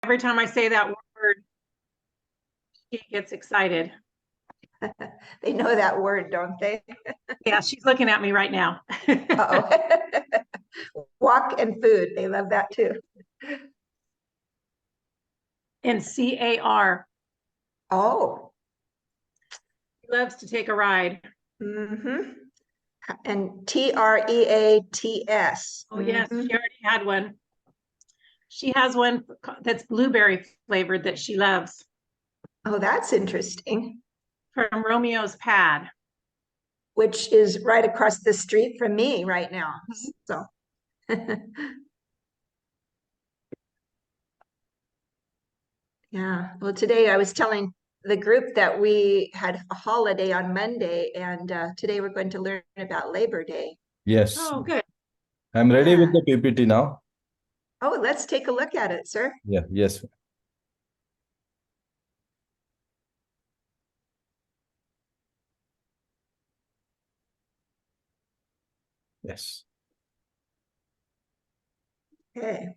Every time I say that word, she gets excited. They know that word, don't they? Yeah, she's looking at me right now. Uh-oh. Walk and food. They love that too. And CAR. Oh. She loves to take a ride. Mm-hmm. And TREATS. Oh, yes, she already had one. She has one that's blueberry flavored that she loves. Oh, that's interesting. From Romeo's Pad. Which is right across the street from me right now. So. Yeah, well, today I was telling the group that we had a holiday on Monday, and today we're going to learn about Labor Day. Yes. Oh, good. I'm ready with the PPT now. Oh, let's take a look at it, sir. Yeah, yes. Yes. Okay.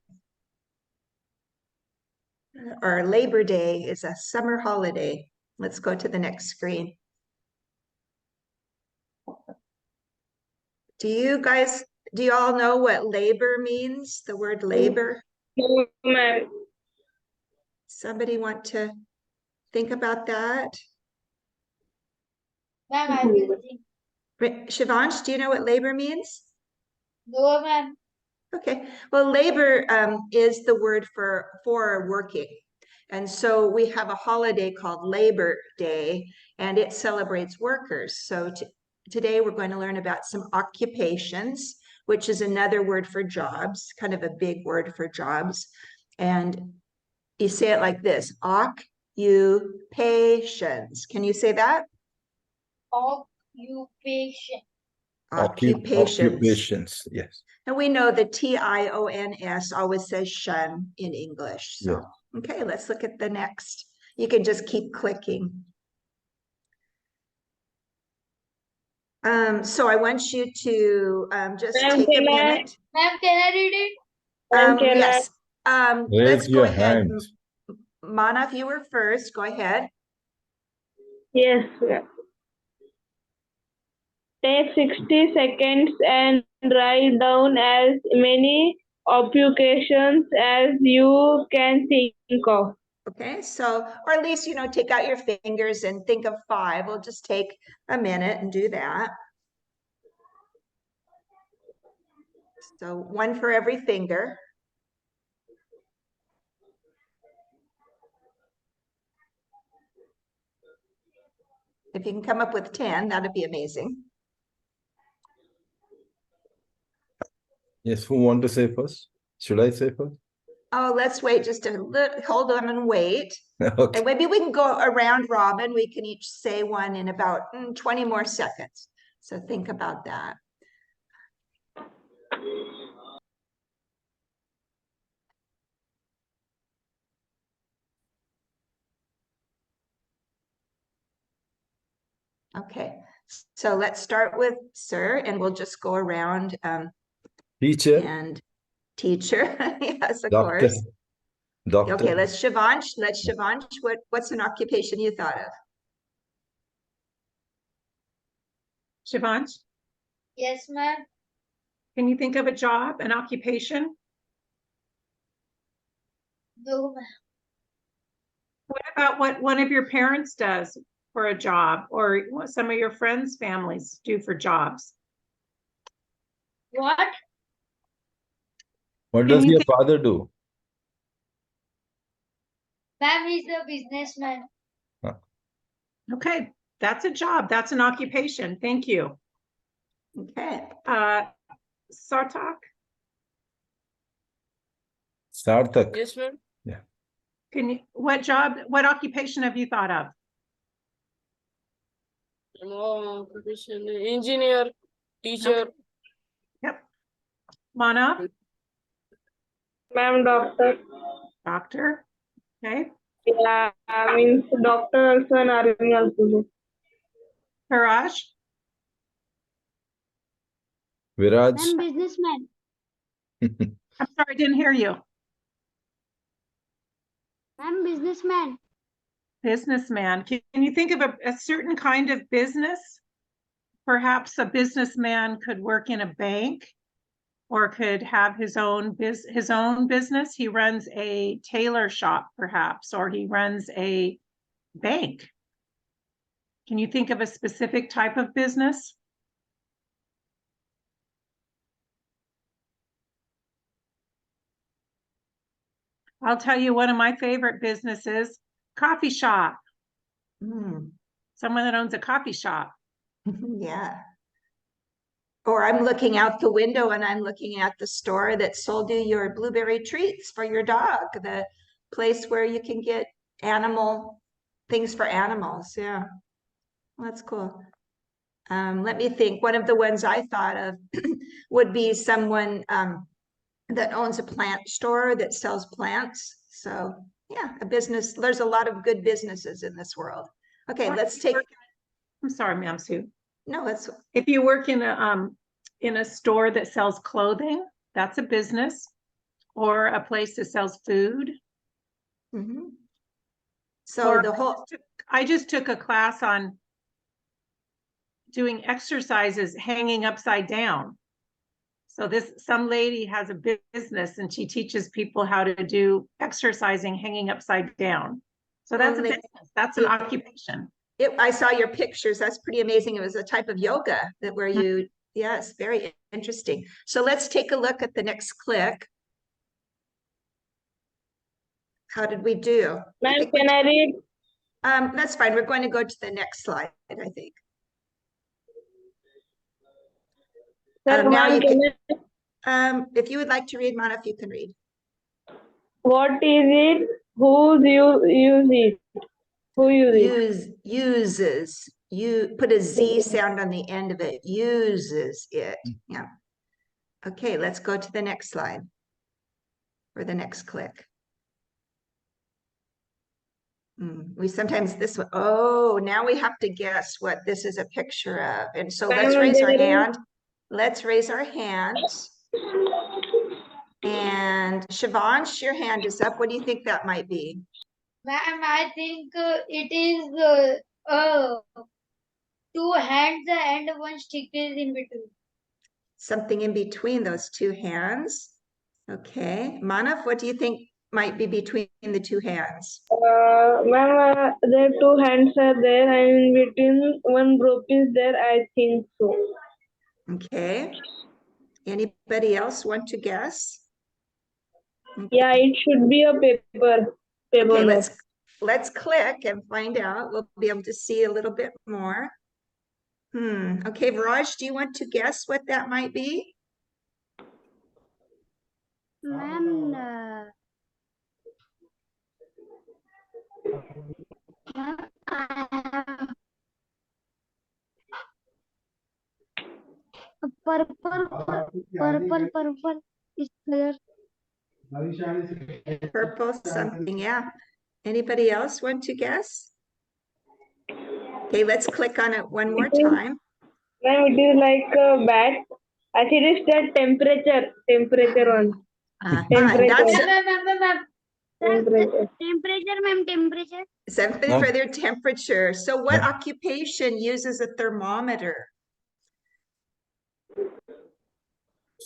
Our Labor Day is a summer holiday. Let's go to the next screen. Do you all know what labor means? The word labor? No, ma'am. Somebody want to think about that? Ma'am, I will think. Shivansh, do you know what labor means? No, ma'am. Okay, well, labor is the word for working. And so we have a holiday called Labor Day, and it celebrates workers. So today we're going to learn about some occupations, which is another word for jobs, kind of a big word for jobs. And you say it like this, occupations. Can you say that? Occupation. Occupations. Yes. And we know the TIONS always says shun in English. So, Yeah. okay, let's look at the next. You can just keep clicking. So I want you to just take a minute. Ma'am, can I read it? Yes. Let's Raise go your ahead. hand. Mana, if you were first, go ahead. Yes. Take 60 seconds and write down as many occupations as you can think of. Okay, so, or at least, take out your fingers and think of 5. We'll just take a minute and do that. So 1 for every finger. If you can come up with 10, that'd be amazing. Yes, who want to say first? Should I say first? Oh, let's wait just a little, hold on and wait. Okay. And maybe we can go around robin. We can each say one in about 20 more seconds. So think about that. Okay, so let's start with Sir, and we'll just go around. Teacher. And teacher, yes, of Doctor. course. Doctor. Okay, let's Shivansh. What's an occupation you thought of? Shivansh, Yes, ma'am. can you think of a job, an occupation? No, ma'am. What about what one of your parents does for a job, or what some of your friends' families do for jobs? What? What Can does you your think- father do? Ma'am, he's a businessman. Okay, that's a job. That's an occupation. Thank you. Okay, Sartak, Sarthak. Yes, ma'am. what occupation have you thought of? Profession, engineer, teacher. Okay. Yep. Mana, Ma'am, doctor. doctor. Okay. Yeah, means doctor also and army also. Haraj, Viraj. Businessman. I'm sorry, I didn't hear you. I'm businessman. Businessman. Can you think of a certain kind of business? Perhaps a businessman could work in a bank or could have his own business. He runs a tailor shop, perhaps, or he runs a bank. Can you think of a specific type of business? I'll tell you one of my favorite businesses, coffee shop. Hmm. Someone that owns a coffee shop. Yeah. Or I'm looking out the window and I'm looking at the store that sold you your blueberry treats for your dog, the place where you can get things for animals. Yeah. Well, that's cool. Let me think. One of the ones I thought of would be someone that owns a plant store that sells plants. So yeah, a business. There's a lot of good businesses in this world. Okay, let's take. I'm sorry, Ma'am Sue. No, it's If you work in a store that sells clothing, that's a business, or a place that sells food. mhm. So Or the whole. I just took a class on doing exercises hanging upside down. So some lady has a business and she teaches people how to do exercising hanging upside down. So that's a business, that's an occupation. I saw your pictures. That's pretty amazing. It was a type of yoga where you, yes, very interesting. So let's take a look at the next click. How did we do? Ma'am, can I read? That's fine. We're going to go to the next slide, I think. Sir, Now ma'am, you can I, if you would like to read, Manaf, you can read. what is it? Who use it? Who use it? Uses. You put a Z sound on the end of it. Uses it. Yeah. Okay, let's go to the next slide. Or the next click. We sometimes this one. Oh, now we have to guess what this is a picture of. And so let's raise our hand. Let's raise our hands. And Shivansh, your hand is up. What do you think that might be? Ma'am, I think it is two hands and one stick is in between. Something in between those two hands. Okay. Manav, what do you think might be between the two hands? Ma'am, the two hands are there and in between one rope is there, I think so. Okay. Anybody else want to guess? Yeah, it should be a paper. Okay, note. let's click and find out. We'll be able to see a little bit more. Okay, Viraj, do you want to guess what that might be? Ma'am, I have a purple is there. Purple something, yeah. Anybody else want to guess? Okay, let's click on it one more time. Ma'am, it is like a bat. Actually, it's the temperature one. And Temperature. that's Temperature. Temperature, ma'am, temperature. something for their temperature. So what occupation uses a thermometer?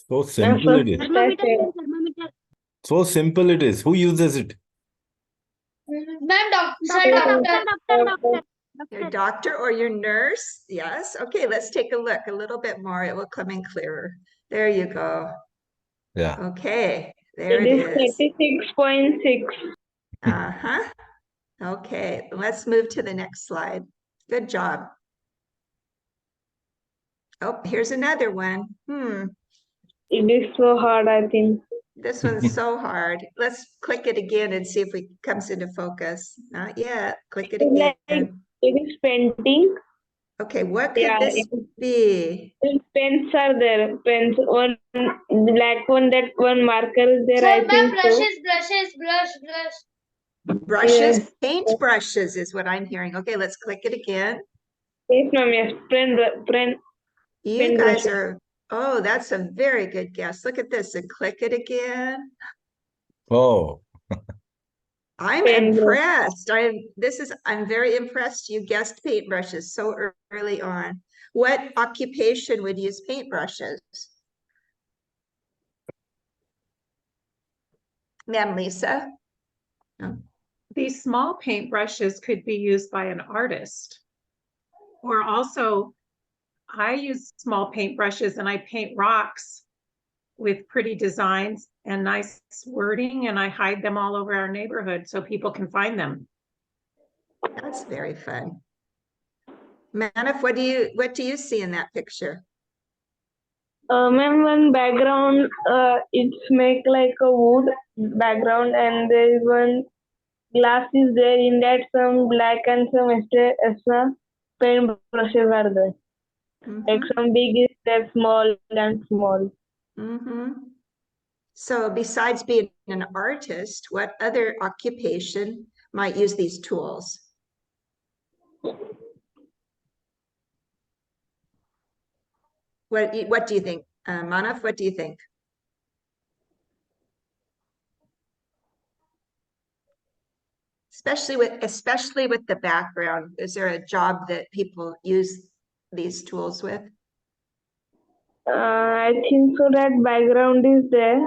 So simple it is. Thermometer, thermometer. So simple it is. Who uses it? Ma'am, doctor. Your doctor or your nurse? Yes. Okay, let's take a look a little bit more. It will come in clearer. There you go. Yeah. Okay, there It it is is. 36.6. Uh-huh. Okay, let's move to the next slide. Good job. Oh, here's another one. It is so hard, I think. This one's so hard. Let's click it again and see if it comes into focus. Not yet. Click it Like, again. it is painting. Okay, what could Yeah, this be? Pens are there. Pens, one black one, that one marker is there, I think so. Brushes, Yes. paint brushes is what I'm hearing. Okay, let's click it again. Yes, ma'am, yes. Pen You guys brushes. are, oh, that's a very good guess. Look at this and click it again. Oh, I'm Paintbrush. impressed. I'm very impressed. You guessed paintbrushes so early on. What occupation would use paintbrushes? Ma'am Lisa? These small paintbrushes could be used by an artist. Or also, I use small paintbrushes and I paint rocks with pretty designs and nice wording, and I hide them all over our neighborhood so people can find them. That's very fun. Manif, what do you see in that picture? Ma'am, one background, it's make like a wood background, and there is one glass is there. In that, some black and some extra paint brushes are there. Like Mhm, some big is there, small and small. mhm. So besides being an artist, what other occupation might use these tools? What do you think? Manaf, what do you think? Especially with the background, is there a job that people use these tools with? I think so that background is there.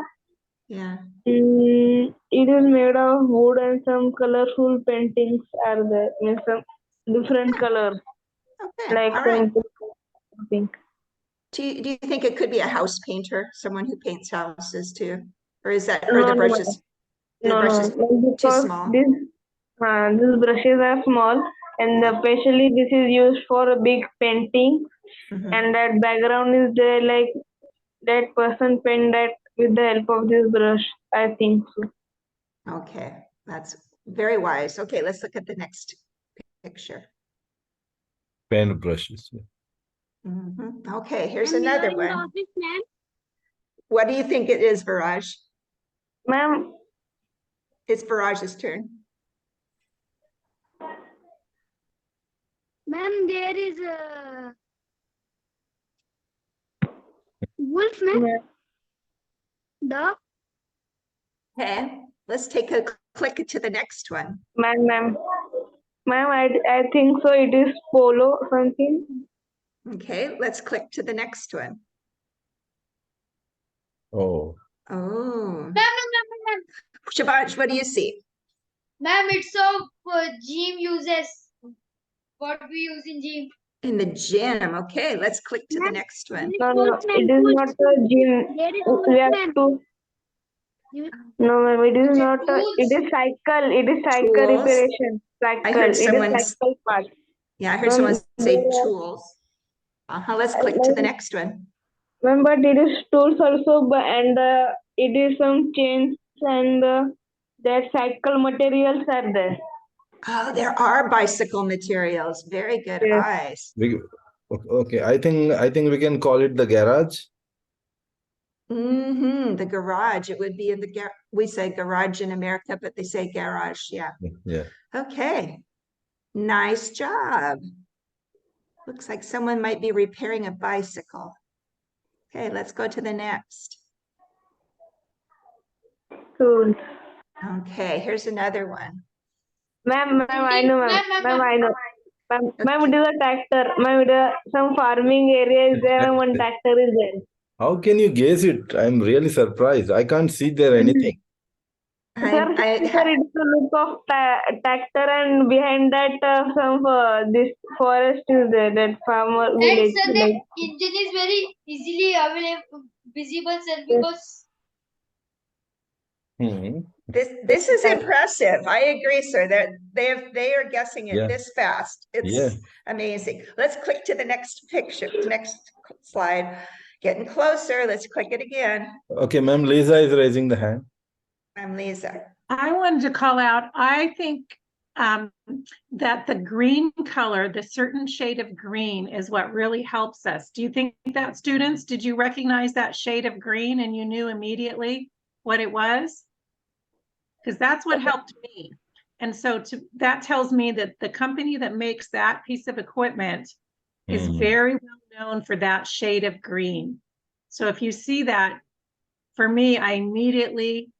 Yeah. It is made of wood and some colorful paintings are there. Means some different colors, Okay. like All right. pink. Do you think it could be a house painter, someone who paints houses too? Or is that, No, or the no, brushes no, too because small? these brushes are small, and especially this is used for a big painting, Mhm. and that background is there, like that person paint that with the help of this brush. I think so. Okay, that's very wise. Okay, let's look at the next picture. Paintbrushes. Mhm. Okay, here's And you are another in the one. office, ma'am. What do you think it is, Viraj? Ma'am, It's Viraj's turn. Ma'am, there is a wolf, ma'am. Dog. Okay, let's take a click to the next one. ma'am, I think so. It is polo something. Okay, let's click to the next one. Oh, Oh, Ma'am. Shabaj, what do you see? Ma'am, it's a gym uses. What we use in gym. In the gym. Okay, let's click to the Ma'am, next one. No, it is not a gym. There is We have ma'am. to. No, ma'am, it is not a. It is cycle. It is cycle Tools. reparation. I heard Cycle. It someone, is cycle part. yeah, I heard Ma'am, someone say there are- tools. Let's click to the next one. Ma'am, but it is tools also, and it is some chains and that cycle materials are there. Oh, there are bicycle materials. Very good Yes. eyes. okay. I think we can call it the garage. The garage. It would be in the we say garage in America, but they say garage. Yeah. Yeah. Okay. Nice job. Looks like someone might be repairing a bicycle. Okay, let's go to the next. Tools. Okay, here's another one. Ma'am, I know, ma'am. Ma'am, I know. Ma'am, it is a tractor. Ma'am, it is some farming area is there and one tractor is there. How can you guess it? I'm really surprised. I can't see there anything. Sir, it is a look of tractor, and behind that some this forest is there, that farmer village. And sir, the engine is very easily available, visible, sir, because Hmm. This is impressive. I agree, sir. They are guessing it Yeah. this fast. It's Yeah. amazing. Let's click to the next picture, next slide. Getting closer. Let's click it again. Okay, ma'am, Lisa is raising the hand. I'm Lisa. I wanted to call out, I think that the green color, the certain shade of green is what really helps us. Do you think that, students? Did you recognize that shade of green and you knew immediately what it was? Because that's what helped me. And so that tells me that the company that makes that piece of equipment is very well known for that shade of green. So if you see that, for me, I immediately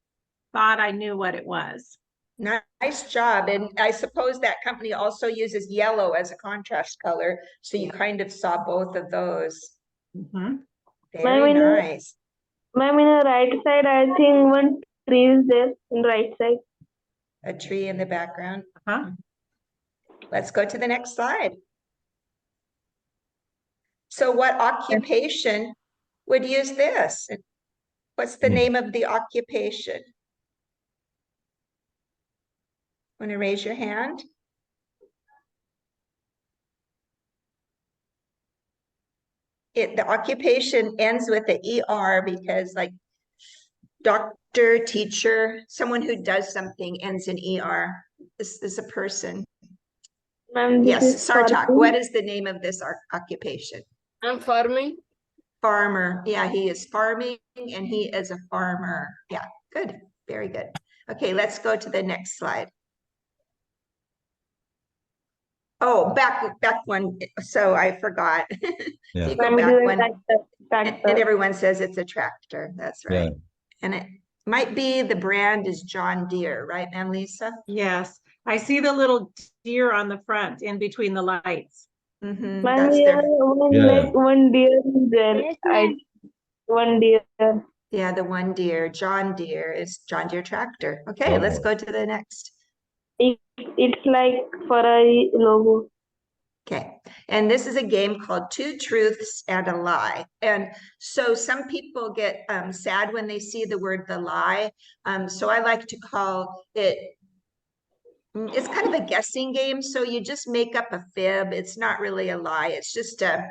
thought I knew what it was. Nice job. And I suppose that company also uses yellow as a contrast color. So you kind of saw both of those. Mhm. Very Ma'am, nice. ma'am, in the right side, I think one tree is there in the right side. A tree in the background. Huh? Let's go to the next slide. So what occupation would use this? What's the name of the occupation? Want to raise your hand? The occupation ends with the ER because like doctor, teacher, someone who does something ends in ER. This is a person. Ma'am, this Yes, is Sartak, farming. what is the name of this occupation? I'm farming. Farmer. Yeah, he is farming and he is a farmer. Yeah, good. Very good. Okay, let's go to the next slide. Oh, back one. So I forgot. Yeah. You go Ma'am, it back is a one. tractor. And Tractor. everyone says it's a tractor. That's Yeah. right. And it might be the brand is John Deere, right, ma'am, Lisa? Yes, I see the little deer on the front in between the lights. Mm-hmm. Ma'am, That's here their, one Yeah. like one deer is there. Yes, ma'am. One deer. yeah, the one Deere, John Deere is John Deere tractor. Okay, let's Oh. go to the next. It's like Ferrari logo. Okay, and this is a game called Two Truths and a Lie. And so some people get sad when they see the word the lie. So I like to call it, it's kind of a guessing game. So you just make up a fib. It's not really a lie. It's just a,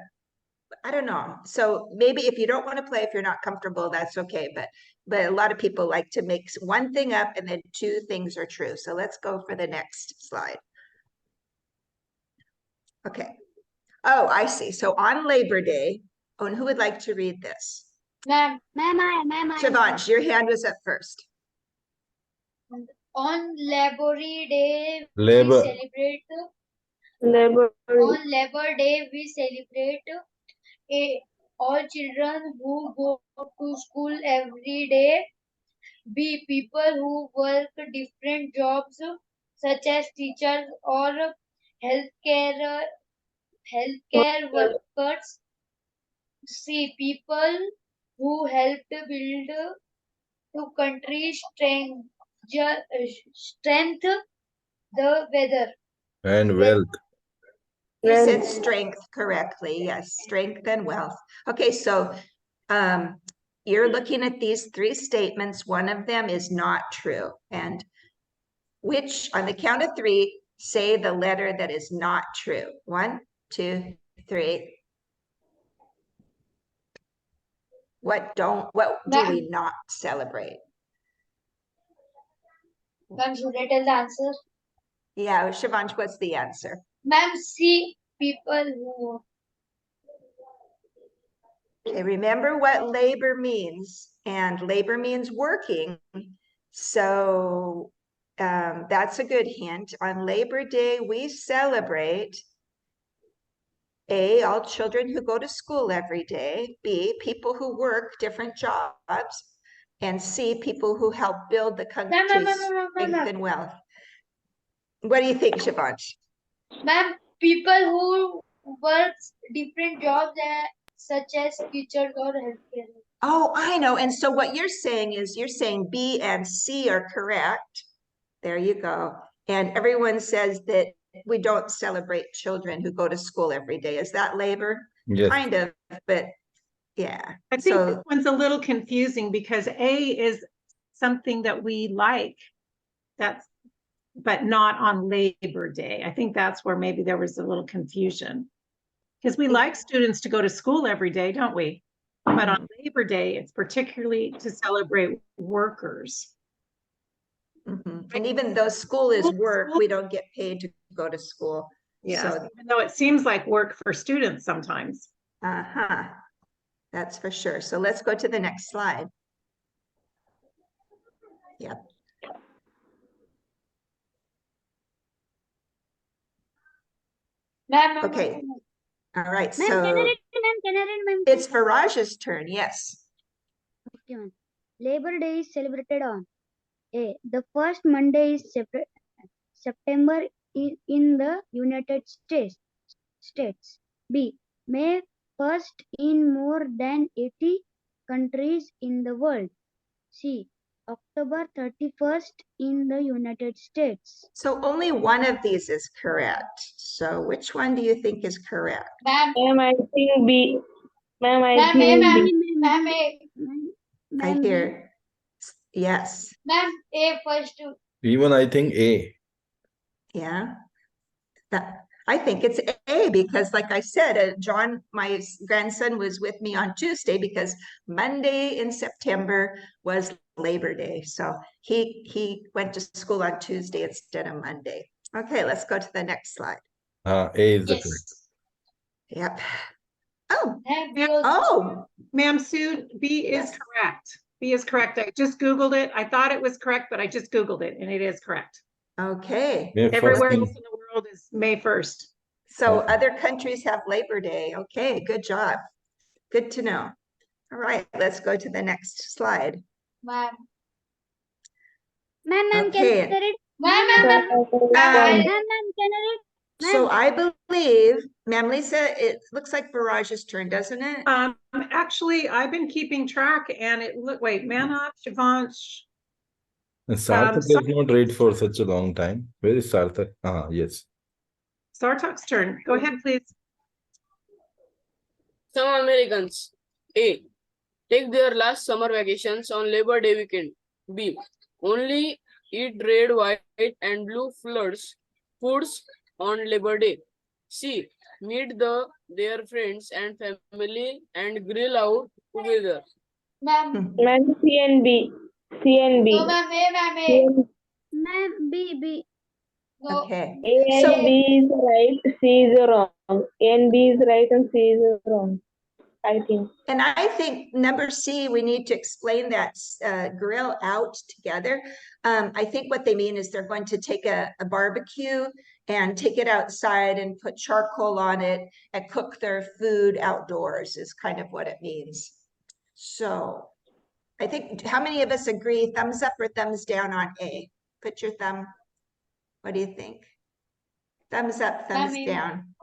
I don't know. So maybe if you don't want to play, if you're not comfortable, that's okay. But a lot of people like to make one thing up and then two things are true. So let's go for the next slide. Okay. Oh, I see. So on Labor Day, oh, and who would like to read this? Ma'am, ma'am, Shivansh, your hand was up first. on Labor Day, we Labor. celebrate. Labor. On Labor Day, we celebrate all children who go to school every day. B, people who work different jobs such as teachers or healthcare healthcare workers. C, people who helped build to country strength the weather. And wealth. You Well, said strength correctly. Yes, strength and wealth. Okay, so you're looking at these three statements. One of them is not true. And which, on the count of three, say the letter that is not true. 1, 2, 3. What do we not celebrate? Ma'am, should I tell the answer? Yeah, Shivansh, what's the answer? Ma'am, C, people who. Okay, remember what labor means, and labor means working. So that's a good hint. On Labor Day, we celebrate A, all children who go to school every day, B, people who work different jobs, and C, people who help build the country's strength and wealth. What do you think, Shivansh? Ma'am, people who work different jobs such as teachers or healthcare. Oh, I know. And so what you're saying is you're saying B and C are correct. There you go. And everyone says that we don't celebrate children who go to school every day. Is that labor? Yes. Kind of, but yeah. I think So this one's a little confusing because A is something that we like, but not on Labor Day. I think that's where maybe there was a little confusion. Because we like students to go to school every day, don't we? But on Labor Day, it's particularly to celebrate workers. and even though school is work, we don't get paid to go to school. Yeah, So, even though it seems like work for students sometimes. that's for sure. So let's go to the next slide. Yep. Ma'am, Okay. All right. Ma'am, So can I read, ma'am? it's Faraj's turn. Yes. Okay, ma'am. Labor Day is celebrated on A. The first Monday is September in the United States. B. May 1st in more than 80 countries in the world. C. October 31st in the United States. So only one of these is correct. So which one do you think is correct? Ma'am, Ma'am, I think B. Ma'am, I ma'am, think ma'am, B. ma'am, A. I hear yes. Ma'am, A first. Even I think A. Yeah. I think it's A because, like I said, John, my grandson, was with me on Tuesday because Monday in September was Labor Day. So he went to school on Tuesday instead of Monday. Okay, let's go to the next slide. A is the correct. Yes. Yep. Oh, Ma'am, B Ma'am, also. oh, Ma'am Sue, B is Yes. correct. B is correct. I just Googled it. I thought it was correct, but I just Googled it and it is correct. okay. May Everywhere first else in- in the world is May 1st. So Okay. other countries have Labor Day. Okay, good job. Good to know. All right, let's go to the next slide. Ma'am, Ma'am, can Okay. I read? ma'am, Um, Ma'am, can I read? So I believe, Ma'am Lisa, it looks like Barrage's turn, doesn't it? Actually, I've been keeping track and it look, wait, Manaf, Shivansh, And Sarthak so- has not read for such a long time. Where is Sarthak? Ah, yes. Sartak's turn. Go ahead, please. Some Americans. A. Take their last summer vacations on Labor Day weekend. B. Only eat red, white, and blue foods on Labor Day. C. Meet their friends and family and grill out together. ma'am. Ma'am, C and B. C and B. No, ma'am, A, ma'am, C A. and- Ma'am, B. No. Okay. A and So- B is right, C is wrong. A and B is right and C is wrong, I think. And I think number C, we need to explain that grill out together. I think what they mean is they're going to take a barbecue and take it outside and put charcoal on it and cook their food outdoors is kind of what it means. So I think, how many of us agree thumbs up or thumbs down on A? Put your thumb. What do you think? Thumbs up, thumbs Ma'am, A. down.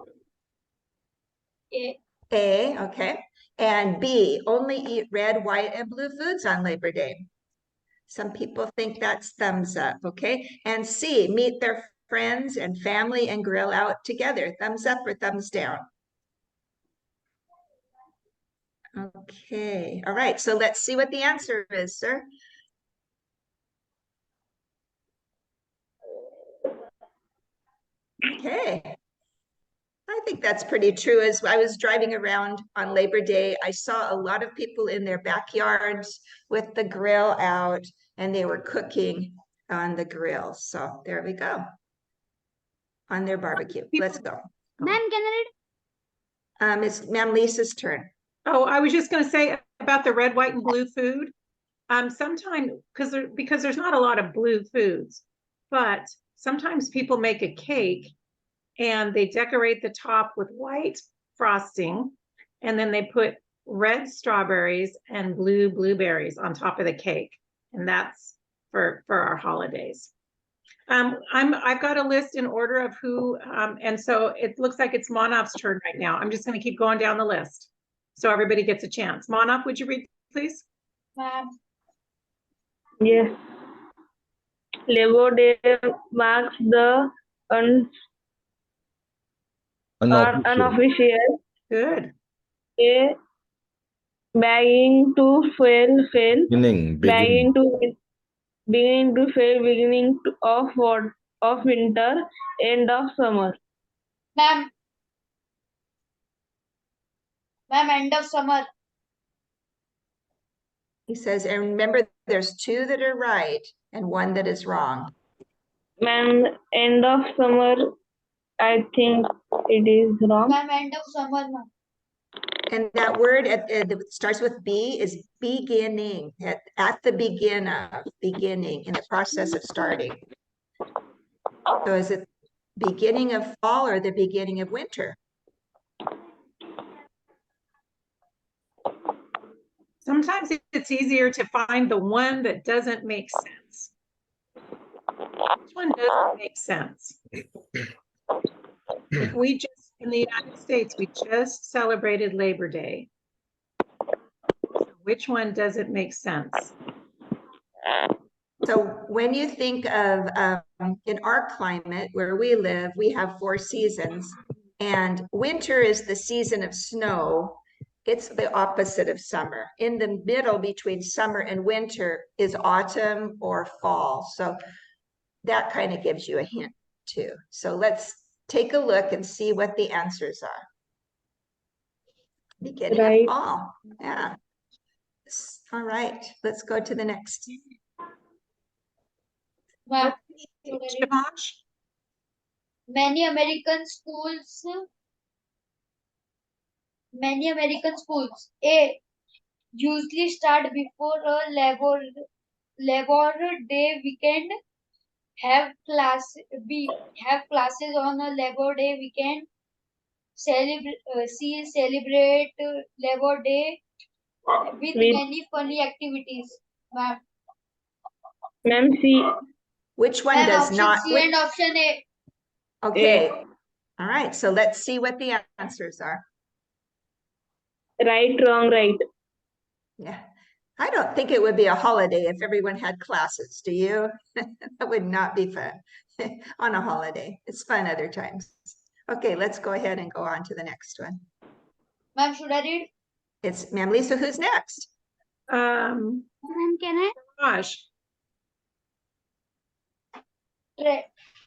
A. A, okay. And B, only eat red, white, and blue foods on Labor Day. Some people think that's thumbs up, okay? And C, meet their friends and family and grill out together. Thumbs up or thumbs down? Okay, all right, so let's see what the answer is, sir. Okay. I think that's pretty true. As I was driving around on Labor Day, I saw a lot of people in their backyards with the grill out and they were cooking on the grill. So there we go. On their barbecue. Let's go. Ma'am, can I read? It's Ma'am Lisa's turn. Oh, I was just gonna say about the red, white, and blue food. Sometimes, because there's not a lot of blue foods, but sometimes people make a cake and they decorate the top with white frosting, and then they put red strawberries and blue blueberries on top of the cake, and that's for our holidays. I've got a list in order of who, and so it looks like it's Monop's turn right now. I'm just going to keep going down the list so everybody gets a chance. Monop, would you read, please? Ma'am. Yes. Labor Day marks the unofficial Good. day beginning to fail, Beginning. beginning to fail, of winter, end of summer. Ma'am. Ma'am, end of summer. He says, and remember, there's two that are right and one that is wrong. Ma'am, end of summer, I think it is wrong. Ma'am, end of summer, ma'am. And that word that starts with B is beginning, at the beginning, in the process of starting. So is it beginning of fall or the beginning of winter? Sometimes it's easier to find the one that doesn't make sense. Which one doesn't make sense? If we just, in the United States, we just celebrated Labor Day. So which one doesn't make sense? So when you think of, in our climate where we live, we have 4 seasons, and winter is the season of snow. It's the opposite of summer. In the middle between summer and winter is autumn or fall. So that kind of gives you a hint too. So let's take a look and see what the answers are. Beginning of Right. fall. Yeah. All right, let's go to the next. Ma'am, Shamash? many American schools. Many American schools. A. Usually start before a Labor Day weekend. B. Have classes on a Labor Day weekend. Celebrate Labor Day with With many funny activities. Ma'am, ma'am C. Which one Ma'am, does option not? C and option A. Okay. All right, so let's see what the answers are. Right, wrong, right. Yeah. I don't think it would be a holiday if everyone had classes. Do you? That would not be fun on a holiday. It's fun other times. Okay, let's go ahead and go on to the next one. Ma'am, should I read? It's Ma'am Lisa, who's next? Um, Ma'am, can I? Raj,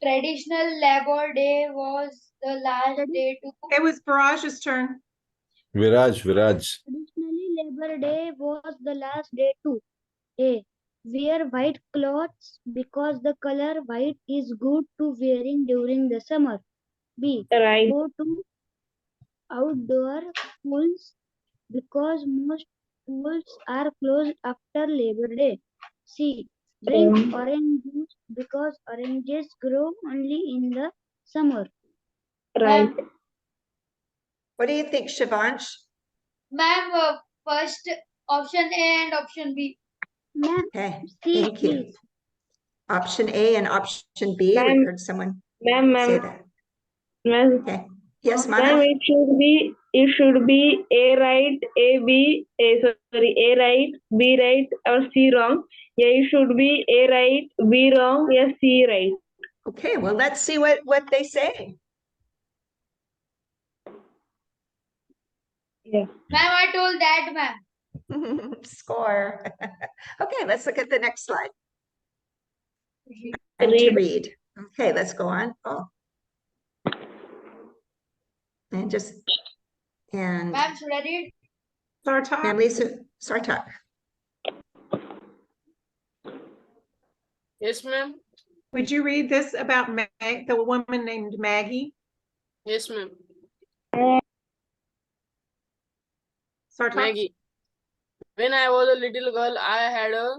Traditional Labor Day was the last day to it was Baraj's turn. Viraj, Viraj. Traditionally, Labor Day was the last day to A. Wear white clothes because the color white is good to wearing during the summer. B. Right. Go to outdoor schools because most schools are closed after Labor Day. C. Drink orange juice because oranges grow only in the summer. Right. Ma'am, What do you think, Shivansh? ma'am, first option A and option B. Ma'am, Okay, C, thank you. please. Option A and option B. We Ma'am, heard someone Ma'am, say ma'am, that. ma'am, Okay. Yes, ma'am, Mana? it should be A right, A B, A right, B right, or C wrong. Yeah, it should be A right, B wrong, yeah, C right. Okay, well, let's see what they say. Yeah. Ma'am, I told that, ma'am. Score. Okay, let's look at the next slide. Time to Read. read. Okay, let's go on. Oh. And Ma'am, should I read? Sartak, Ma'am Lisa Sartak. Yes, ma'am. would you read this about Mag, the woman named Maggie? Yes, ma'am. Sartak? Maggie. When I was a little girl, I had a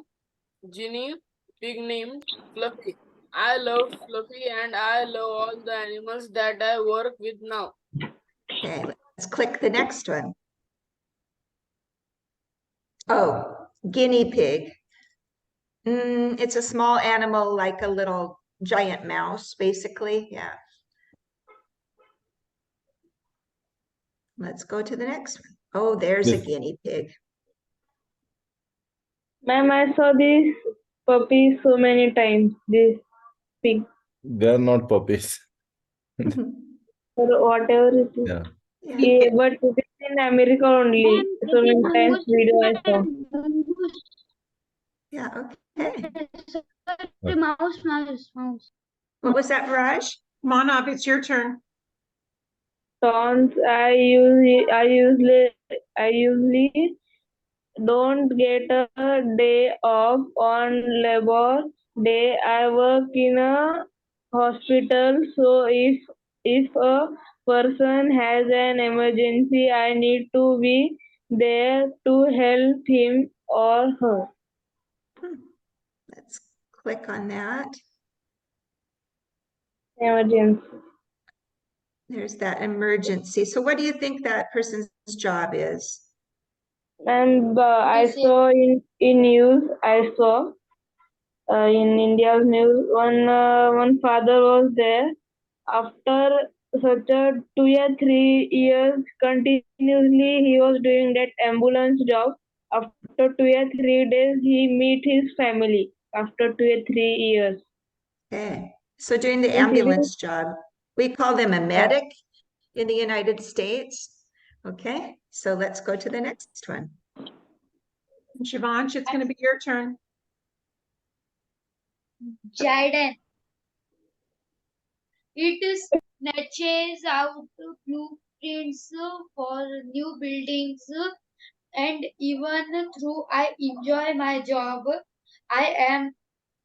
guinea pig named Fluffy. I loved Fluffy and I love all the animals that I work with now. Okay, let's click the next one. Oh, guinea pig. It's a small animal like a little giant mouse, basically. Yeah. Let's go to the next one. Oh, there's a This- guinea pig. Ma'am, I saw this puppy so many times. This pig They are not puppies. or whatever it is. Yeah. Yeah, but it is in America only. Ma'am, So it is many times video I saw. mongoose. Yeah, okay. Sorry, mouse. What was that, Raj? Manav, it's your turn. Tons I usually don't get a day off on Labor Day. I work in a hospital, so if a person has an emergency, I need to be there to help him or her. Let's click on that. Emergency. There's that emergency. So what do you think that person's job is? And I Yes, saw in news, I saw in India's news. One father was there. After such a 2 or 3 years continuously, he was doing that ambulance job. After 2 or 3 days, he meet his family. After 2 or 3 years, Okay. So doing the and he will, ambulance job, we call them a medic in the United States. Okay, so let's go to the next one. Shivansh, it's going to be your turn. Jaden. It snatches out blueprints for new buildings, and even though I enjoy my job, I am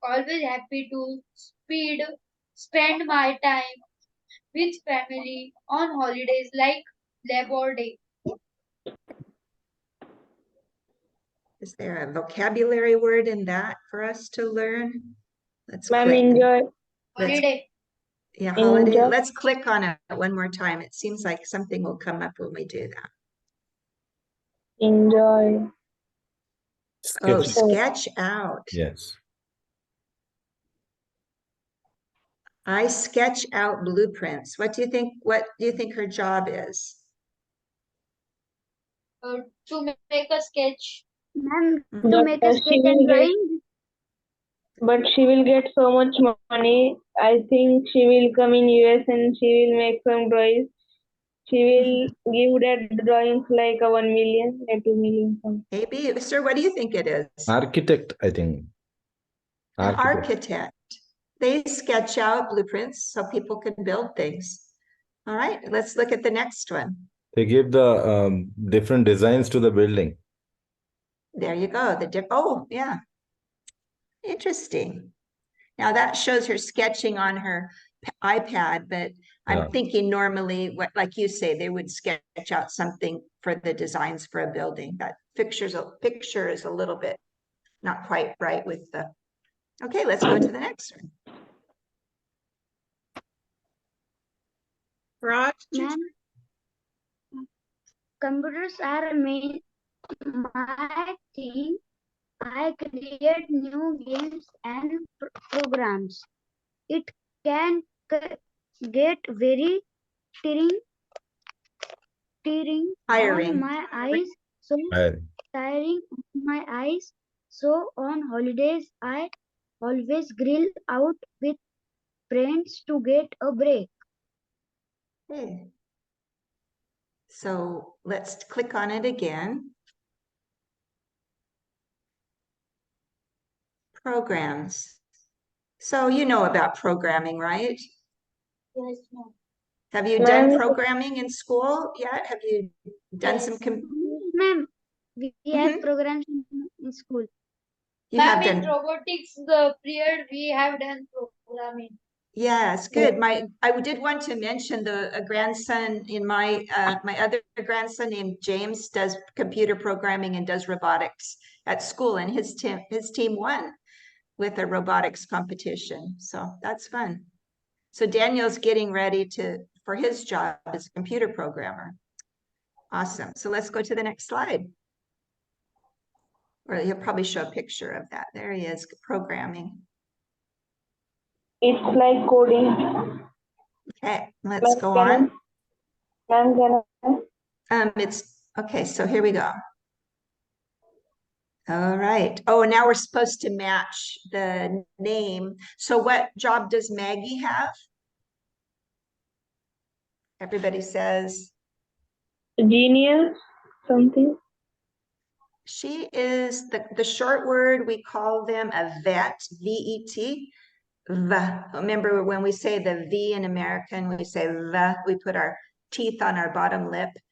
always happy to spend my time with family on holidays like Labor Day. Is there a vocabulary word in that for us to learn? Let's ma'am, click. enjoy. Let's, Holiday. yeah, holiday. Enjoy. Let's click on it one more time. It seems like something will come up when we do that. Enjoy. Oh, Sketch. sketch out. Yes. I sketch out blueprints. What do you think? What do you think her job is? To make a sketch. Ma'am, to But make a she sketch will and get, drawing. but she will get so much money. I think she will come in US and she will make some drawings. She will give that drawings like a 1 million or 2 million. Something. Maybe, sir, what do you think it is? Architect, I think. An Architect. architect. They sketch out blueprints so people can build things. All right, let's look at the next one. They give the different designs to the building. There you go. Oh, yeah. Interesting. Now that shows her sketching on her iPad, but I'm Yeah. thinking normally, what, like you say, they would sketch out something for the designs for a building. That picture is a little bit not quite right with the. Okay, let's go to the next one. Raj, Ma'am, computers are my thing. I create new games and programs. It can get very tearing Hiring. on my eyes. So tiring on my eyes. So on holidays, I always grill out with friends to get a break. Okay. So let's click on it again. Programs. So you know about programming, right? Yes, ma'am. Have you done Ma'am, programming in school yet? Have you done Yes. some? Ma'am, we have Mhm. programs in school. You have Ma'am, in done. robotics, the period we have done programming. Yes, good. I did want to mention a grandson in my other grandson named James does computer programming and does robotics at school, and his team won with a robotics competition. So that's fun. So Daniel's getting ready for his job as a computer programmer. Awesome. So let's go to the next slide. Or he'll probably show a picture of that. There he is, programming. it's like coding. Okay, let's go on. Ma'am, can I? It's okay, so here we go. All right. Oh, now we're supposed to match the name. So what job does Maggie have? Everybody says Genius, something. she is the short word, we call them a vet, V-E-T. Remember when we say the V in American, we say the, we put our teeth on our bottom lip.